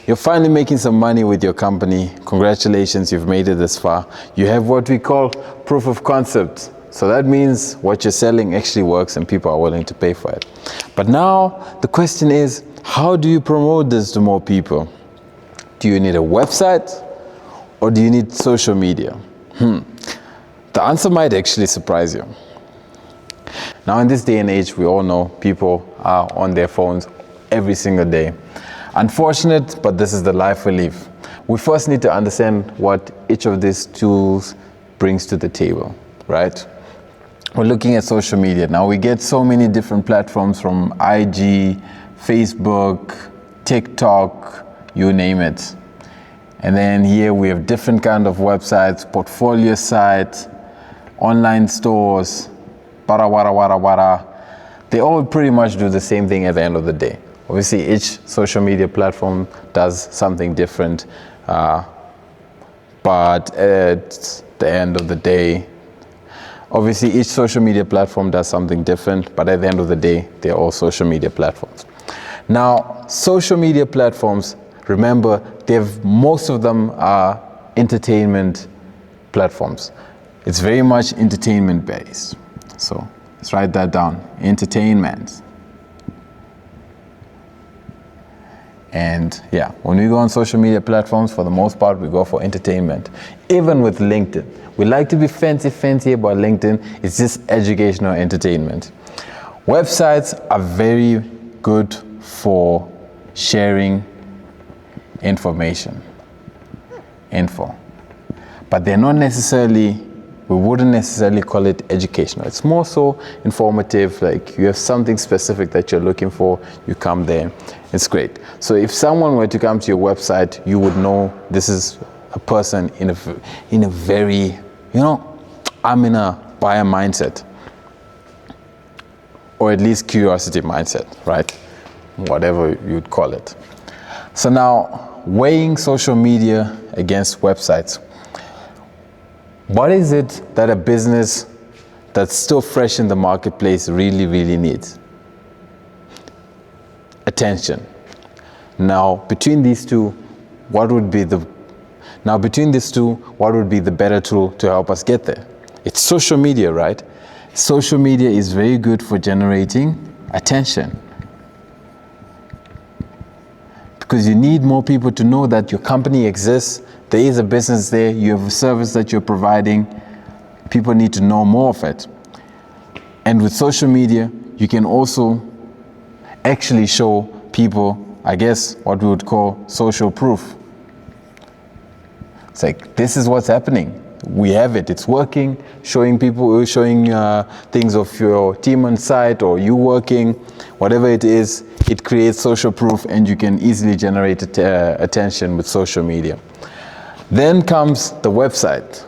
You're finally making some money with your company. Congratulations, you've made it this far. You have what we call proof of concept. So that means what you're selling actually works and people are willing to pay for it. But now the question is, how do you promote this to more people? Do you need a website or do you need social media? The answer might actually surprise you. Now in this day and age, we all know people are on their phones every single day. Unfortunate, but this is the life we live. We first need to understand what each of these tools brings to the table, right? We're looking at social media. Now we get so many different platforms from IG, Facebook, TikTok, you name it. And then here we have different kind of websites, portfolio sites, online stores, wara. They all pretty much do the same thing at the end of the day. Obviously, each social media platform does something different, but at the end of the day, obviously each social media platform does something different, but at the end of the day, they're all social media platforms. Now, social media platforms, remember, most of them are entertainment platforms. It's very much entertainment based. So let's write that down, entertainment. And yeah, when we go on social media platforms, for the most part, we go for entertainment. Even with LinkedIn, we like to be fancy about LinkedIn. It's just educational entertainment. Websites are very good for sharing information, but they're not necessarily, we wouldn't necessarily call it educational. It's more so informative, like you have something specific that you're looking for, you come there, it's great. So if someone were to come to your website, you would know this is a person in a very, I'm in a buyer mindset, or at least curiosity mindset, right? Whatever you'd call it. So now, weighing social media against websites. What is it that a business that's still fresh in the marketplace really needs? Attention. Now, between these two, what would be the better tool to help us get there? It's social media, right? Social media is very good for generating attention, because you need more people to know that your company exists. There is a business there, you have a service that you're providing. People need to know more of it. And with social media, you can also actually show people, I guess, what we would call social proof. It's like, this is what's happening. We have it, it's working, showing things of your team on site or you working, whatever it is, it creates social proof and you can easily generate attention with social media. Then comes the website.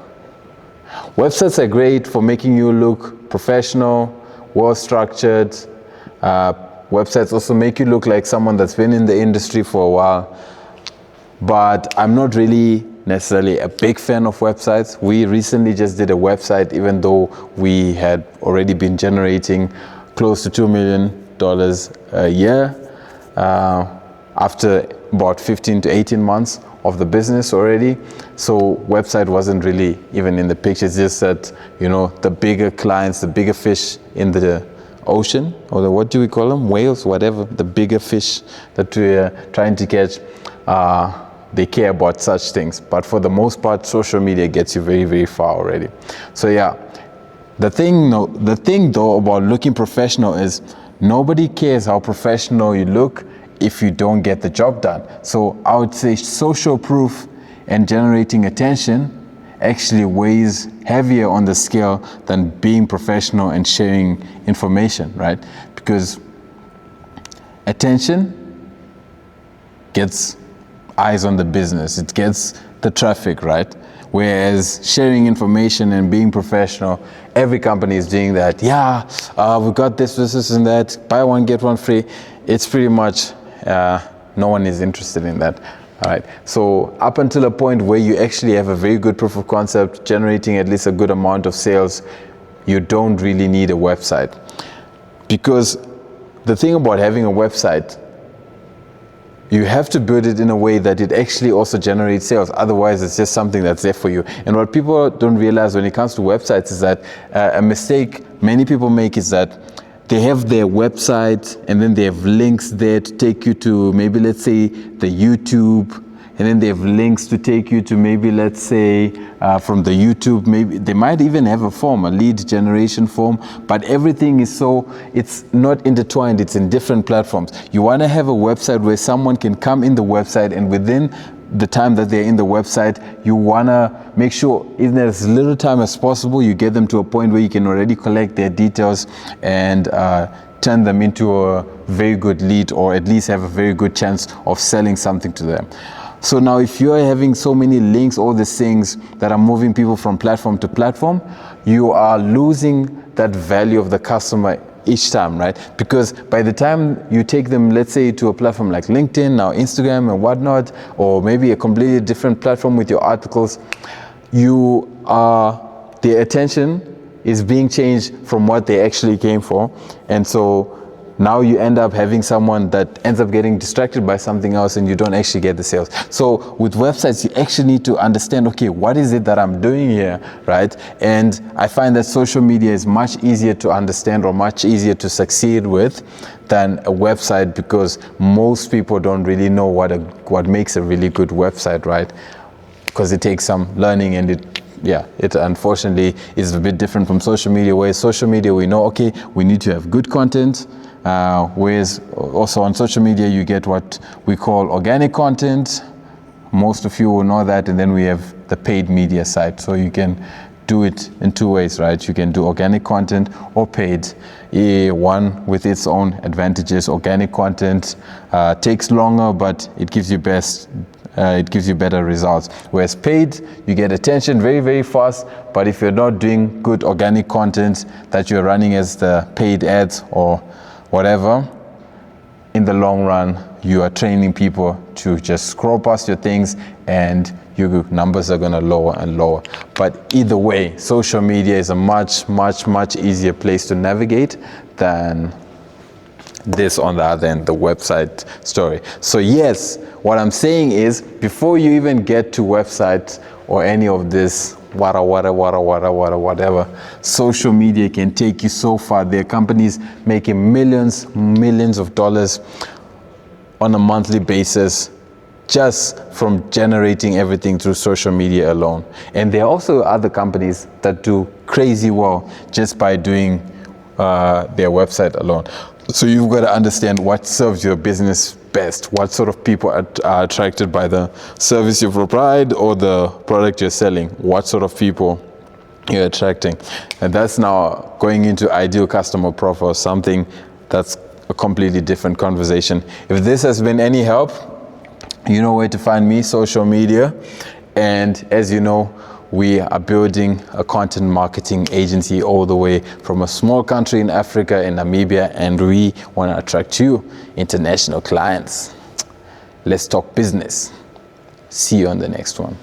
Websites are great for making you look professional, well-structured. Websites also make you look like someone that's been in the industry for a while. But I'm not really necessarily a big fan of websites. We recently just did a website, even though we had already been generating close to $2 million a year after about 15 to 18 months of the business already. So website wasn't really even in the picture. It's just that, the bigger clients, the bigger fish in the ocean, or what do we call them? Whales, whatever, the bigger fish that we're trying to catch, they care about such things. But for the most part, social media gets you very far already. So yeah, the thing though about looking professional is nobody cares how professional you look if you don't get the job done. So I would say social proof and generating attention actually weighs heavier on the scale than being professional and sharing information, right? Because attention gets eyes on the business, it gets the traffic, right? Whereas sharing information and being professional, every company is doing that. Yeah, we got this and that, buy one, get one free. It's pretty much, no one is interested in that. All right, so up until a point where you actually have a very good proof of concept, generating at least a good amount of sales, you don't really need a website. Because the thing about having a website, you have to build it in a way that it actually also generates sales. Otherwise, it's just something that's there for you. And what people don't realize when it comes to websites is that a mistake many people make is that they have their website and then they have links there to take you to maybe, let's say, the YouTube, and then they have links to take you to maybe, let's say, from the YouTube, maybe they might even have a form, a lead generation form, but everything is it's not intertwined, it's in different platforms. You want to have a website where someone can come in the website, and within the time that they're in the website, you want to make sure in as little time as possible, you get them to a point where you can already collect their details and turn them into a very good lead, or at least have a very good chance of selling something to them. So now if you're having so many links, all these things that are moving people from platform to platform, you are losing that value of the customer each time, right? Because by the time you take them, let's say, to a platform like LinkedIn, now Instagram and whatnot, or maybe a completely different platform with your articles, their attention is being changed from what they actually came for. And so now you end up having someone that ends up getting distracted by something else, and you don't actually get the sales. So with websites, you actually need to understand, okay, what is it that I'm doing here, right? And I find that social media is much easier to understand, or much easier to succeed with, than a website, because most people don't really know what makes a really good website, right? Because it takes some learning, and it unfortunately is a bit different from social media, where social media, we know, okay, we need to have good content. Whereas also on social media, you get what we call organic content. Most of you will know that. And then we have the paid media side. So you can do it in two ways, right? You can do organic content or paid. One with its own advantages. Organic content takes longer, but it gives you better results. Whereas paid, you get attention very, very fast. But if you're not doing good organic content that you're running as the paid ads or whatever, in the long run, you are training people to just scroll past your things, and your numbers are going to lower and lower. But either way, social media is a much, much, much easier place to navigate than this on the other end, the website story. So yes, what I'm saying is, before you even get to websites or any of this whatever, social media can take you so far. There are companies making millions of dollars on a monthly basis just from generating everything through social media alone. And there are also other companies that do crazy well just by doing their website alone. So you've got to understand what serves your business best, what sort of people are attracted by the service you provide or the product you're selling, what sort of people you're attracting. And that's now going into ideal customer profile, something that's a completely different conversation. If this has been any help, you know where to find me, social media. And as you know, we are building a content marketing agency all the way from a small country in Africa, in Namibia, and we want to attract you, international clients. Let's talk business. See you on the next one.